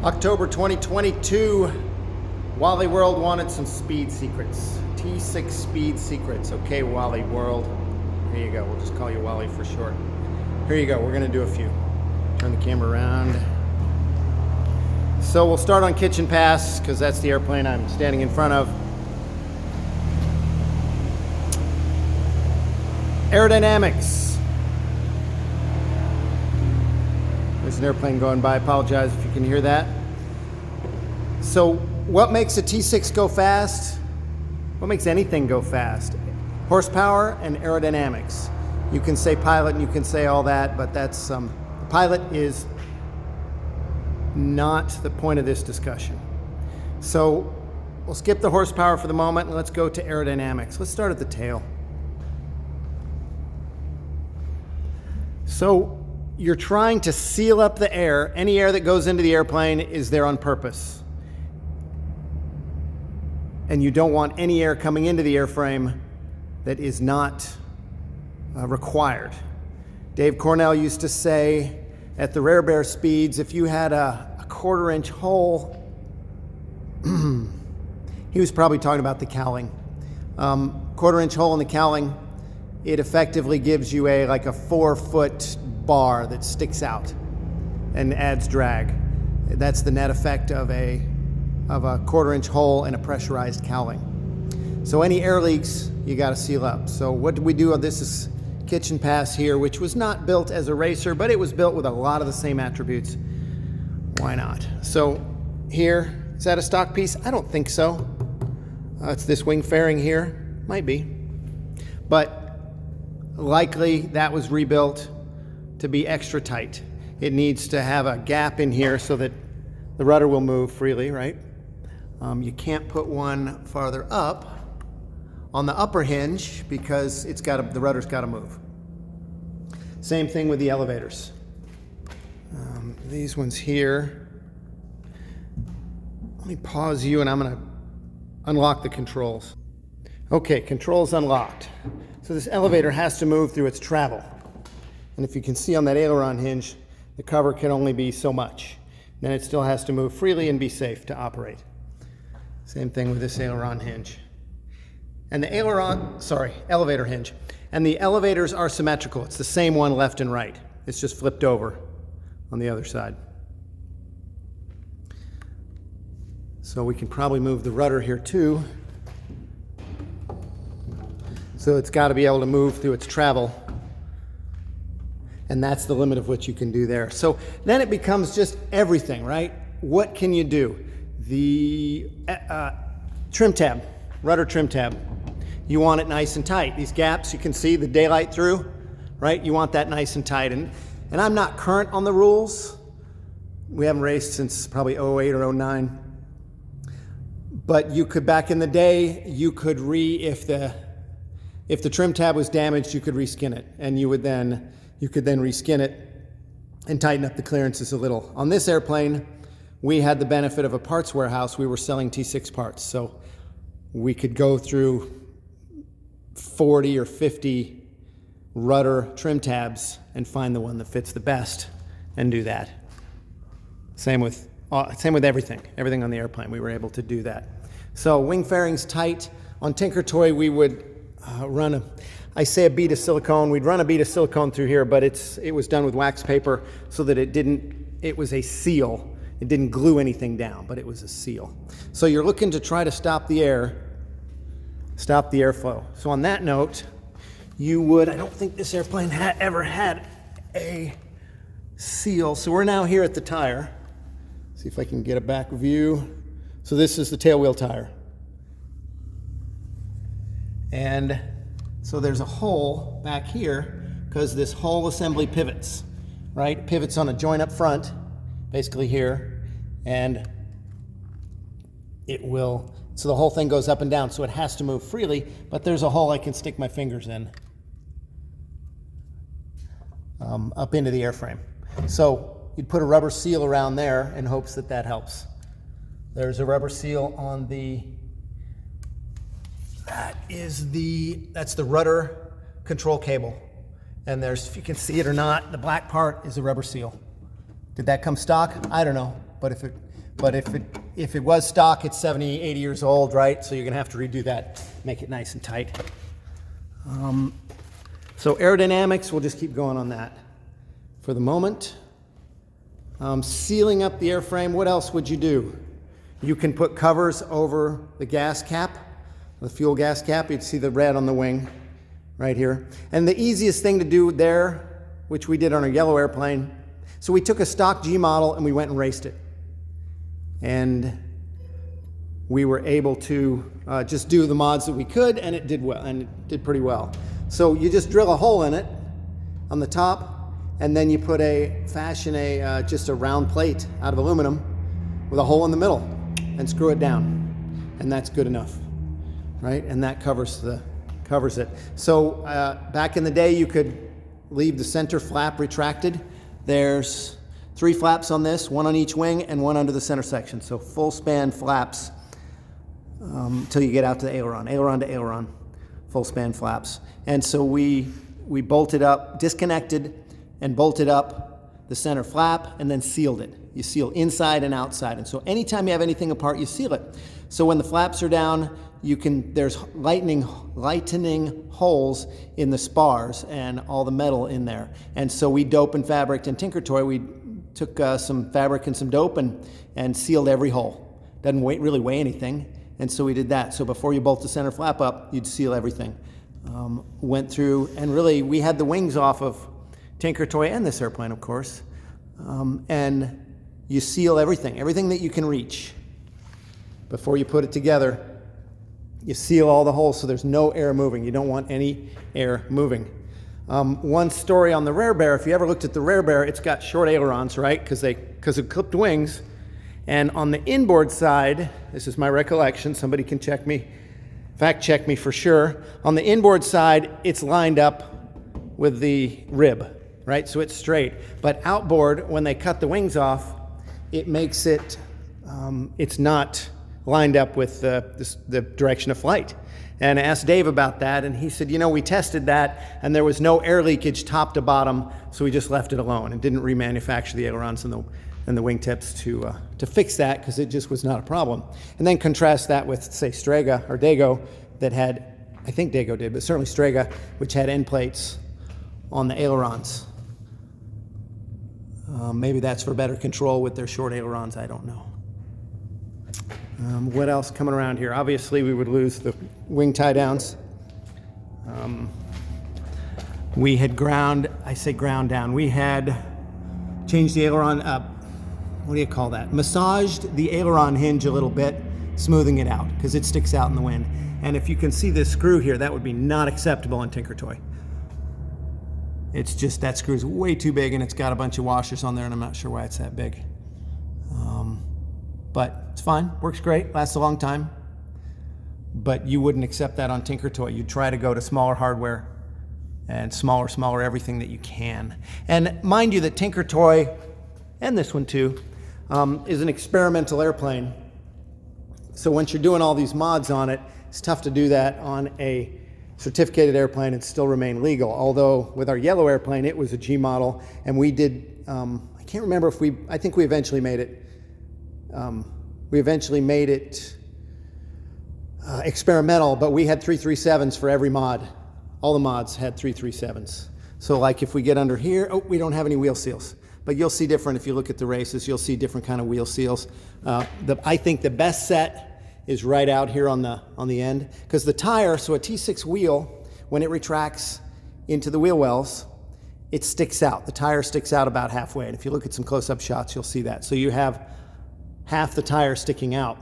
October 2022, Wally World wanted some speed secrets. T-6 speed secrets. Okay, Wally World. Here you go. We'll just call you Wally for short. Here you go. We're going to do a few. Turn the camera around. So we'll start on kitchen pass because that's the airplane I'm standing in front of. Aerodynamics. There's an airplane going by. I apologize if you can hear that. So what makes a T-6 go fast? What makes anything go fast? Horsepower and aerodynamics. You can say pilot and you can say all that, but that's the pilot is not the point of this discussion. So we'll skip the horsepower for the moment and let's go to aerodynamics. Let's start at the tail. So you're trying to seal up the air. Any air that goes into the airplane is there on purpose. And you don't want any air coming into the airframe that is not required. Dave Cornell used to say at the rare bear speeds, if you had a 1/4 inch hole, he was probably talking about the cowling. 1/4 inch hole in the cowling, it effectively gives you like a 4-foot bar that sticks out and adds drag. That's the net effect of a 1/4 inch hole in a pressurized cowling. So any air leaks, you got to seal up. So what do we do? This is kitchen pass here, which was not built as a racer, but it was built with a lot of the same attributes. Why not? So here, is that a stock piece? I don't think so. It's this wing fairing here. Might be. But likely that was rebuilt to be extra tight. It needs to have a gap in here so that the rudder will move freely, right? You can't put one farther up on the upper hinge because the rudder's got to move. Same thing with the elevators. These ones here. Let me pause you and I'm going to unlock the controls. Okay, controls unlocked. So this elevator has to move through its travel. And if you can see on that aileron hinge, the cover can only be so much. Then it still has to move freely and be safe to operate. Same thing with this aileron hinge. And the elevator hinge. And the elevators are symmetrical. It's the same one left and right. It's just flipped over on the other side. So we can probably move the rudder here too. So it's got to be able to move through its travel. And that's the limit of what you can do there. So then it becomes just everything, right? What can you do? The trim tab, rudder trim tab. You want it nice and tight. These gaps, you can see the daylight through, right? You want that nice and tight. And I'm not current on the rules. We haven't raced since probably 08 or 09. But you could, back in the day, you could if the trim tab was damaged, you could reskin it. And you could then reskin it and tighten up the clearances a little. On this airplane, we had the benefit of a parts warehouse. We were selling T6 parts. So we could go through 40 or 50 rudder trim tabs and find the one that fits the best and do that. Same with everything on the airplane. We were able to do that. So wing fairings tight. On Tinker Toy, we would run a bead of silicone. We'd run a bead of silicone through here, but it was done with wax paper so that it was a seal. It didn't glue anything down, but it was a seal. So you're looking to try to stop the airflow. So on that note, I don't think this airplane ever had a seal. So we're now here at the tire. See if I can get a back view. So this is the tailwheel tire. And so there's a hole back here because this whole assembly pivots, right? It pivots on a joint up front, basically here, and so the whole thing goes up and down, so it has to move freely, but there's a hole I can stick my fingers in up into the airframe. So you'd put a rubber seal around there in hopes that helps. There's a rubber seal on that's the rudder control cable. And if you can see it or not, the black part is a rubber seal. Did that come stock? I don't know. But But if it was stock, it's 70, 80 years old, right? So you're gonna have to redo that, make it nice and tight. So aerodynamics, we'll just keep going on that for the moment. Sealing up the airframe, what else would you do? You can put covers over the gas cap, the fuel gas cap. You'd see the red on the wing right here. And the easiest thing to do there, which we did on our yellow airplane, so we took a stock G model and we went and raced it. And we were able to just do the mods that we could, and it did well, and it did pretty well. So you just drill a hole in it on the top, and then you fashion just a round plate out of aluminum with a hole in the middle and screw it down. And that's good enough, right? And that covers it. So back in the day, you could leave the center flap retracted. There's 3 flaps on this, 1 on each wing and 1 under the center section. So full span flaps until you get out to the aileron to aileron, full span flaps. And so we bolted up, disconnected and bolted up the center flap and then sealed it. You seal inside and outside. And so anytime you have anything apart, you seal it. So when the flaps are down, there's lightening holes in the spars and all the metal in there. And so we dope and fabric and Tinker Toy, we took some fabric and some dope and sealed every hole. Doesn't really weigh anything. And so we did that. So before you bolt the center flap up, you'd seal everything. Went through, and really we had the wings off of Tinker Toy and this airplane, of course. And you seal everything that you can reach. Before you put it together, you seal all the holes so there's no air moving. You don't want any air moving. One story on the Rare Bear, if you ever looked at the Rare Bear, it's got short ailerons, right? Because of clipped wings. And on the inboard side, this is my recollection, somebody can fact check me for sure. On the inboard side, it's lined up with the rib, right? So it's straight. But outboard, when they cut the wings off, it makes it, it's not lined up with the direction of flight. And I asked Dave about that, and he said, we tested that, and there was no air leakage top to bottom, so we just left it alone and didn't remanufacture the ailerons and the wingtips to fix that, because it just was not a problem. And then contrast that with, say, Strega or Dago that had, I think Dago did, but certainly Strega, which had end plates on the ailerons. Maybe that's for better control with their short ailerons, I don't know. What else coming around here? Obviously, we would lose the wing tie downs. We had ground down. We had changed the aileron up. What do you call that? Massaged the aileron hinge a little bit, smoothing it out, because it sticks out in the wind. And if you can see this screw here, that would be not acceptable on Tinker Toy. It's just that screw's way too big, and it's got a bunch of washers on there, and I'm not sure why it's that big. But it's fine, works great, lasts a long time. But you wouldn't accept that on Tinker Toy. You'd try to go to smaller hardware and smaller everything that you can. And mind you that Tinker Toy, and this one too, is an experimental airplane. So once you're doing all these mods on it, it's tough to do that on a certificated airplane and still remain legal. Although with our yellow airplane, it was a G model, and we did, I can't remember I think we eventually made it, experimental, but we had 337s for every mod. All the mods had 337s. So like if we get under here, we don't have any wheel seals. But you'll see different, if you look at the races, you'll see different kind of wheel seals. I think the best set is right out here on the end, because the tire, so a T-6 wheel, when it retracts into the wheel wells, it sticks out. The tire sticks out about halfway. And if you look at some close-up shots, you'll see that. So you have half the tire sticking out.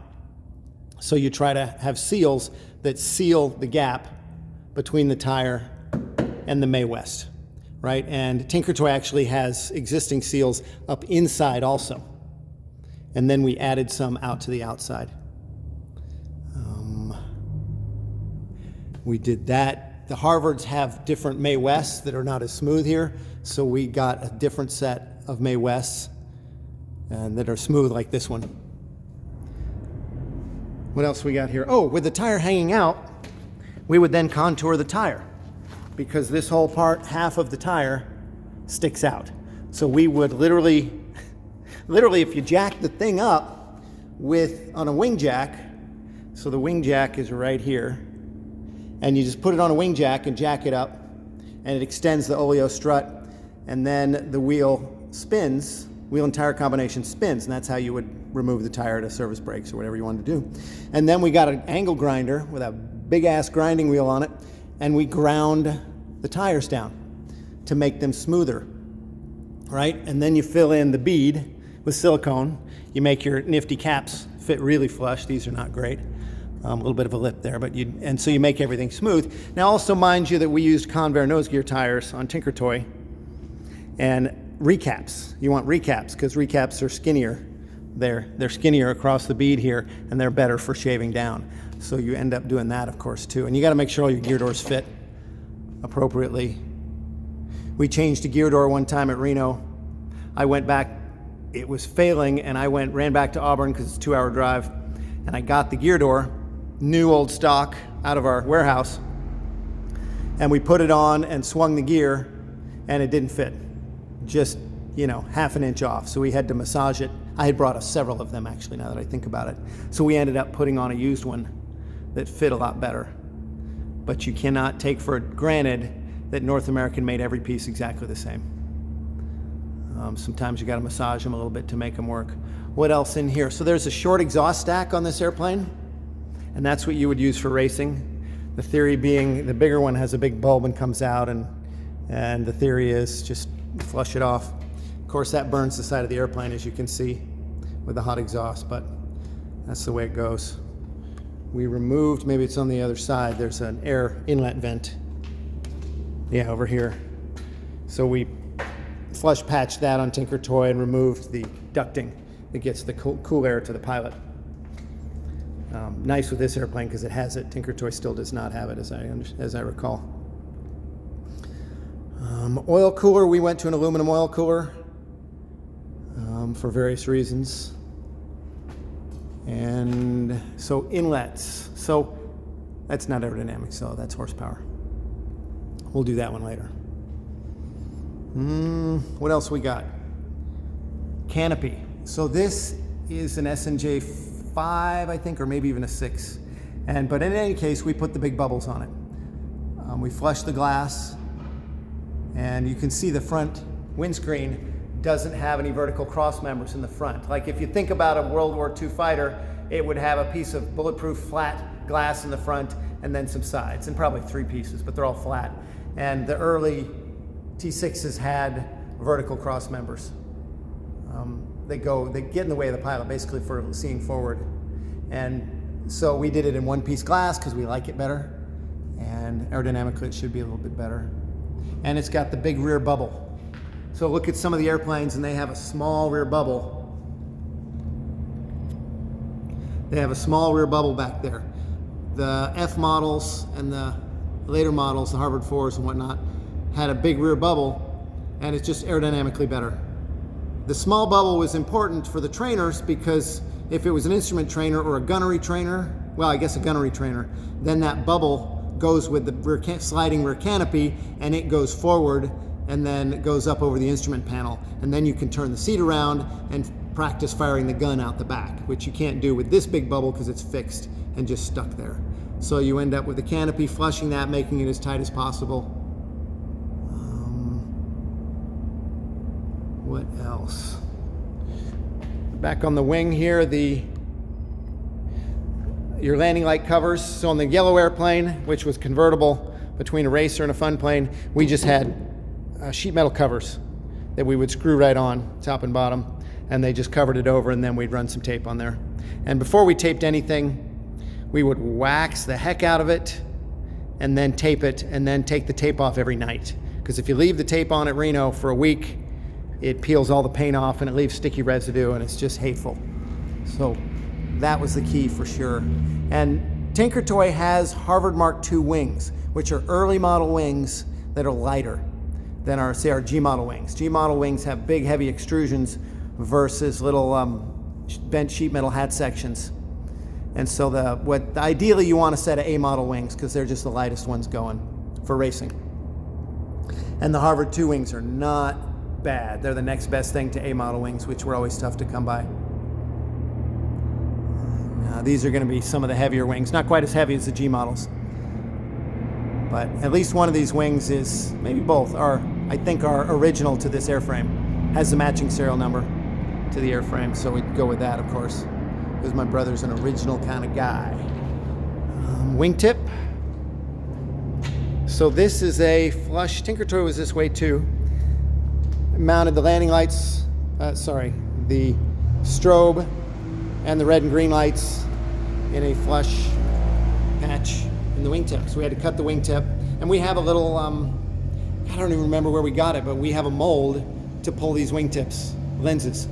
So you try to have seals that seal the gap between the tire and the May West, right? And Tinker Toy actually has existing seals up inside also. And then we added some out to the outside. We did that. The Harvards have different May Wests that are not as smooth here, so we got a different set of May Wests and that are smooth like this one. What else we got here? Oh, with the tire hanging out, we would then contour the tire, because this whole part, half of the tire, sticks out. So we would literally if you jack the thing up, on a wing jack. So the wing jack is right here. And you just put it on a wing jack and jack it up, and it extends the oleo strut, and then the wheel spins, wheel and tire combination spins, and that's how you would remove the tire to service brakes or whatever you wanted to do. And then we got an angle grinder with a big ass grinding wheel on it, and we ground the tires down to make them smoother, right? And then you fill in the bead with silicone. You make your nifty caps fit really flush. These are not great. A little bit of a lip there, and so you make everything smooth. Now also mind you that we used Convair nose gear tires on Tinker Toy, and recaps. You want recaps because recaps are skinnier. They're skinnier across the bead here, and they're better for shaving down. So you end up doing that, of course, too. And you got to make sure all your gear doors fit appropriately. We changed a gear door one time at Reno. I went back, it was failing, and I ran back to Auburn because it's a 2-hour drive, and I got the gear door, new old stock out of our warehouse, and we put it on and swung the gear, and it didn't fit. Just, half an inch off. So we had to massage it. I had brought us several of them, actually, now that I think about it. So we ended up putting on a used one that fit a lot better. But you cannot take for granted that North American made every piece exactly the same. Sometimes you got to massage them a little bit to make them work. What else in here? So there's a short exhaust stack on this airplane, and that's what you would use for racing. The theory being the bigger one has a big bulb and comes out, and the theory is just flush it off. Of course, that burns the side of the airplane, as you can see, with the hot exhaust, but that's the way it goes. We removed, maybe it's on the other side, there's an air inlet vent. Yeah, over here. So we flush patched that on Tinker Toy and removed the ducting that gets the cool air to the pilot. Nice with this airplane because it has it. Tinker Toy still does not have it, as I recall. Oil cooler, we went to an aluminum oil cooler for various reasons. And so inlets. So that's not aerodynamics, so that's horsepower. We'll do that one later. What else we got? Canopy. So this is an S&J 5, I think, or maybe even a 6. But in any case, we put the big bubbles on it. We flushed the glass, and you can see the front windscreen doesn't have any vertical cross members in the front. Like if you think about a World War II fighter, it would have a piece of bulletproof flat glass in the front and then some sides, and probably 3 pieces, but they're all flat. And the early T-6s had vertical cross members. They get in the way of the pilot, basically, for seeing forward. And so we did it in one-piece glass because we like it better, and aerodynamically it should be a little bit better. And it's got the big rear bubble. So look at some of the airplanes, and they have a small rear bubble. They have a small rear bubble back there. The F models and the later models, the Harvard 4s and whatnot, had a big rear bubble, and it's just aerodynamically better. The small bubble was important for the trainers because if it was an instrument trainer or a gunnery trainer, well, I guess a gunnery trainer, then that bubble goes with the sliding rear canopy, and it goes forward and then it goes up over the instrument panel. And then you can turn the seat around and practice firing the gun out the back, which you can't do with this big bubble because it's fixed and just stuck there. So you end up with the canopy, flushing that, making it as tight as possible. What else? Back on the wing here, your landing light covers. So on the yellow airplane, which was convertible between a racer and a fun plane, we just had sheet metal covers that we would screw right on, top and bottom, and they just covered it over, and then we'd run some tape on there. And before we taped anything, we would wax the heck out of it and then tape it, and then take the tape off every night. Because if you leave the tape on at Reno for a week, it peels all the paint off and it leaves sticky residue, and it's just hateful. So that was the key for sure. And Tinker Toy has Harvard Mark II wings, which are early model wings that are lighter than our G model wings. G model wings have big, heavy extrusions versus little bent sheet metal hat sections. And so ideally you want a set of A model wings because they're just the lightest ones going for racing. And the Harvard II wings are not bad. They're the next best thing to A model wings, which were always tough to come by. These are going to be some of the heavier wings, not quite as heavy as the G models. But at least one of these wings is, maybe both, I think are original to this airframe. Has the matching serial number to the airframe, so we'd go with that, of course, because my brother's an original kind of guy. Wingtip. So this is a flush. Tinker Toy was this way too. Mounted the landing lights, the strobe and the red and green lights in a flush patch in the wingtip. So we had to cut the wingtip, and we have a little, I don't even remember where we got it, but we have a mold to pull these wingtips, lenses,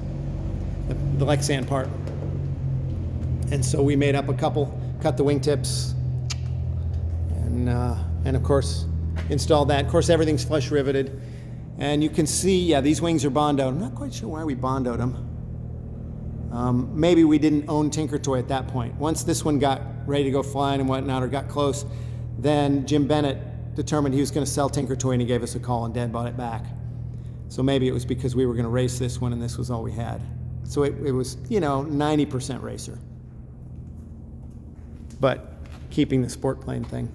the Lexan part. And so we made up a couple, cut the wingtips, and of course installed that. Of course, everything's flush riveted, and you can see, yeah, these wings are bondoed. I'm not quite sure why we bondoed them. Maybe we didn't own Tinker Toy at that point. Once this one got ready to go flying and whatnot, or got close, then Jim Bennett determined he was going to sell Tinker Toy, and he gave us a call, and Dad bought it back. So maybe it was because we were going to race this one, and this was all we had. So it was, 90% racer, but keeping the sport plane thing.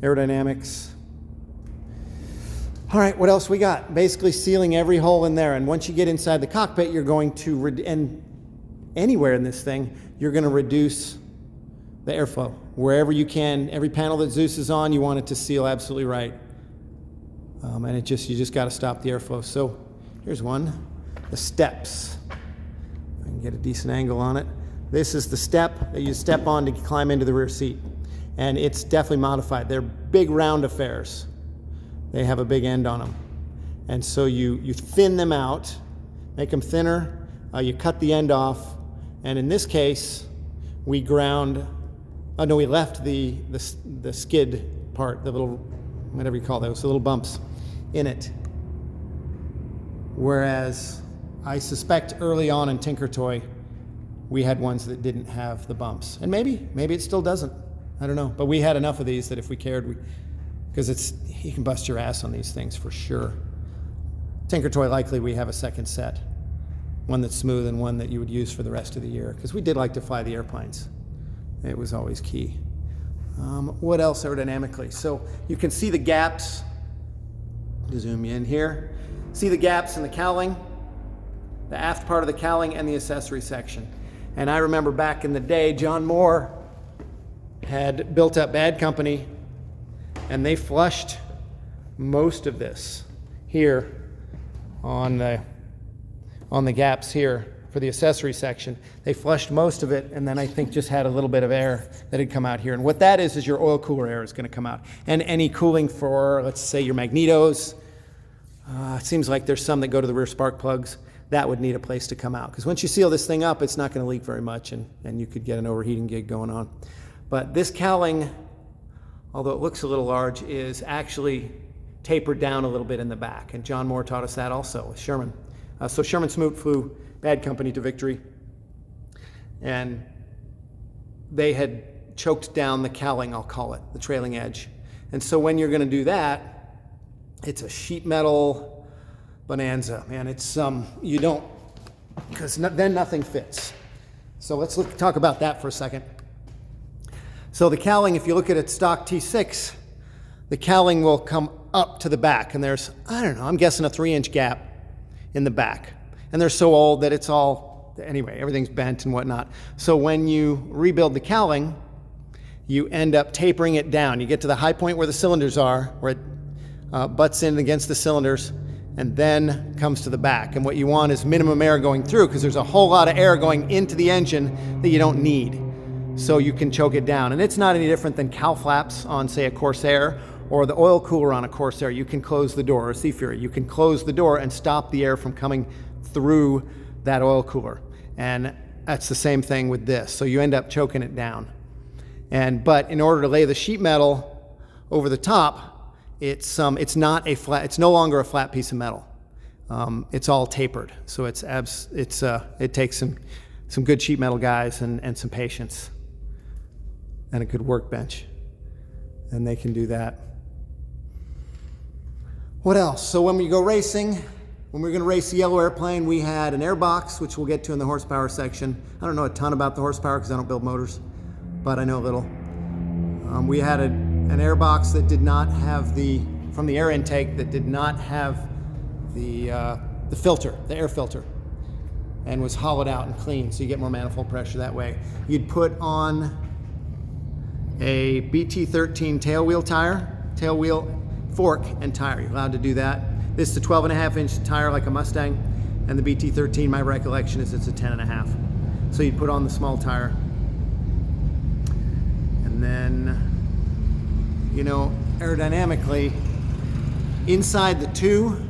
Aerodynamics. All right, what else we got? Basically sealing every hole in there, and once you get inside the cockpit, you're going to, and anywhere in this thing, you're going to reduce the airflow. Wherever you can, every panel that Zeus is on, you want it to seal absolutely right. And you just got to stop the airflow. So here's one, the steps. If I can get a decent angle on it. This is the step that you step on to climb into the rear seat. And it's definitely modified. They're big round affairs. They have a big end on them. And so you thin them out, make them thinner, you cut the end off, and in this case, we left the skid part, the little, whatever you call those, the little bumps in it. Whereas I suspect early on in Tinker Toy, we had ones that didn't have the bumps. And maybe it still doesn't. I don't know. But we had enough of these that if we cared, because you can bust your ass on these things for sure. Tinker Toy, likely we have a second set. One that's smooth and one that you would use for the rest of the year. Because we did like to fly the airplanes. It was always key. What else aerodynamically? So you can see the gaps. Zoom you in here. See the gaps in the cowling, the aft part of the cowling, and the accessory section. And I remember back in the day, John Moore had built up Bad Company, and they flushed most of this here on the gaps here for the accessory section. They flushed most of it, and then I think just had a little bit of air that had come out here. And what that is your oil cooler air is going to come out. And any cooling for, let's say, your magnetos. It seems like there's some that go to the rear spark plugs. That would need a place to come out. Because once you seal this thing up, it's not going to leak very much, and you could get an overheating gig going on. But this cowling, although it looks a little large, is actually tapered down a little bit in the back. And John Moore taught us that also with Sherman. So Sherman Smoot flew Bad Company to victory. And they had choked down the cowling, I'll call it, the trailing edge. And so when you're going to do that, it's a sheet metal bonanza. Man, it's, you don't, because then nothing fits. So let's talk about that for a second. So the cowling, if you look at a stock T-6, the cowling will come up to the back, and there's, I don't know, I'm guessing a 3-inch gap in the back. And they're so old that it's all, anyway, everything's bent and whatnot. So when you rebuild the cowling, you end up tapering it down. You get to the high point where the cylinders are, where it butts in against the cylinders, and then comes to the back. And what you want is minimum air going through, because there's a whole lot of air going into the engine that you don't need. So you can choke it down. And it's not any different than cowl flaps on, say, a Corsair, or the oil cooler on a Corsair. You can close the door, or a Sea Fury. You can close the door and stop the air from coming through that oil cooler. And that's the same thing with this. So you end up choking it down. But in order to lay the sheet metal over the top, it's no longer a flat piece of metal. It's all tapered. So it takes some good sheet metal guys and some patience and a good workbench, and they can do that. What else? So when we go racing, when we were going to race the yellow airplane, we had an airbox, which we'll get to in the horsepower section. I don't know a ton about the horsepower because I don't build motors, but I know a little. We had an airbox that did not have from the air intake, that did not have the filter, the air filter, and was hollowed out and clean, so you get more manifold pressure that way. You'd put on a BT13 tailwheel fork and tire. You're allowed to do that. This is a 12.5-inch tire like a Mustang, and the BT13, my recollection is it's a 10.5. So you'd put on the small tire. And then, you know, aerodynamically, inside the two,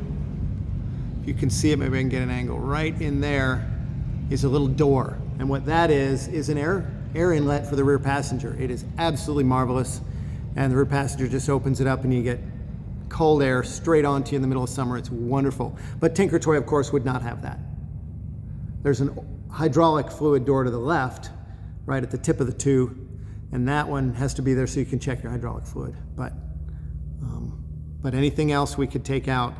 if you can see it, maybe I can get an angle, right in there is a little door. And what that is an air inlet for the rear passenger. It is absolutely marvelous. And the rear passenger just opens it up and you get cold air straight onto you in the middle of summer. It's wonderful. But Tinker Toy, of course, would not have that. There's an hydraulic fluid door to the left, right at the tip of the two, and that one has to be there so you can check your hydraulic fluid. But anything else we could take out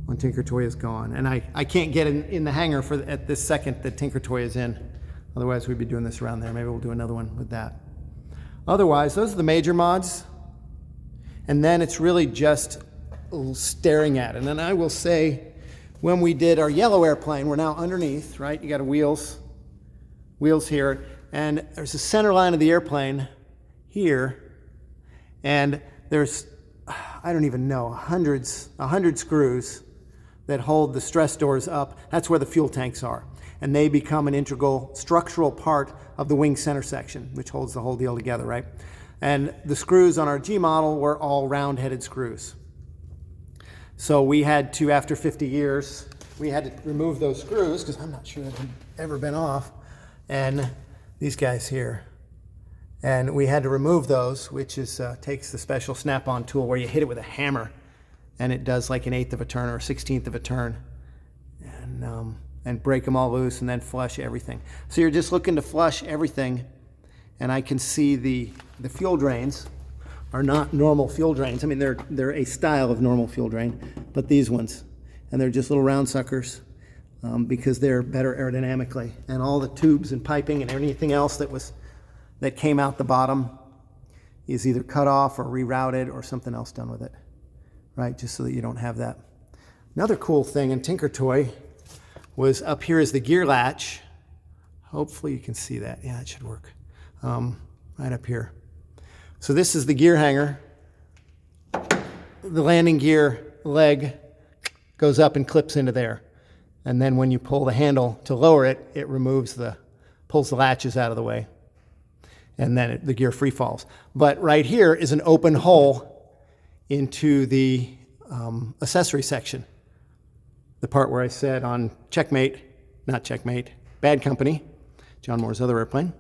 when Tinker Toy is gone. And I can't get in the hangar at this second that Tinker Toy is in. Otherwise, we'd be doing this around there. Maybe we'll do another one with that. Otherwise, those are the major mods. And then it's really just staring at it. And then I will say, when we did our yellow airplane, we're now underneath, right? You got wheels here, and there's a center line of the airplane here, and there's, I don't even know, 100 screws that hold the stress doors up. That's where the fuel tanks are. And they become an integral structural part of the wing center section, which holds the whole deal together, right? And the screws on our G model were all round-headed screws. So we had to, after 50 years, we had to remove those screws because I'm not sure they've ever been off. And these guys here. And we had to remove those, which is takes the special snap-on tool where you hit it with a hammer and it does like 1/8 of a turn or 1/16 of a turn. And break them all loose and then flush everything. So you're just looking to flush everything. And I can see the fuel drains are not normal fuel drains. I mean, they're a style of normal fuel drain, but these ones, and they're just little round suckers because they're better aerodynamically. And all the tubes and piping and anything else that came out the bottom is either cut off or rerouted or something else done with it, right? Just so that you don't have that. Another cool thing in Tinker Toy was up here is the gear latch. Hopefully you can see that. Yeah, it should work. Right up here. So this is the gear hanger. The landing gear leg goes up and clips into there. And then when you pull the handle to lower it, it pulls the latches out of the way. And then the gear free falls. But right here is an open hole into the accessory section. The part where I said on Bad Company, John Moore's other airplane,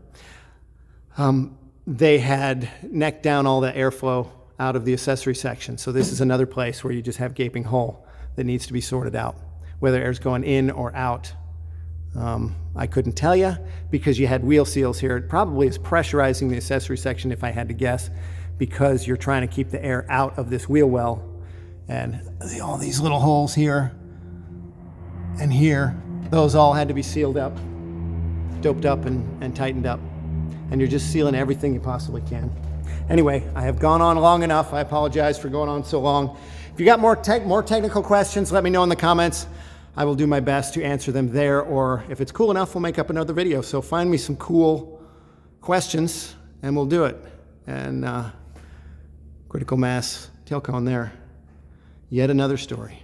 they had necked down all the airflow out of the accessory section. So this is another place where you just have gaping hole that needs to be sorted out, whether air's going in or out. I couldn't tell you because you had wheel seals here. It probably is pressurizing the accessory section if I had to guess, because you're trying to keep the air out of this wheel well. And all these little holes here and here, those all had to be sealed up, doped up and tightened up. And you're just sealing everything you possibly can. Anyway, I have gone on long enough. I apologize for going on so long. If you got more technical questions, let me know in the comments. I will do my best to answer them there, or if it's cool enough, we'll make up another video. So find me some cool questions and we'll do it. And critical mass tail cone there. Yet another story.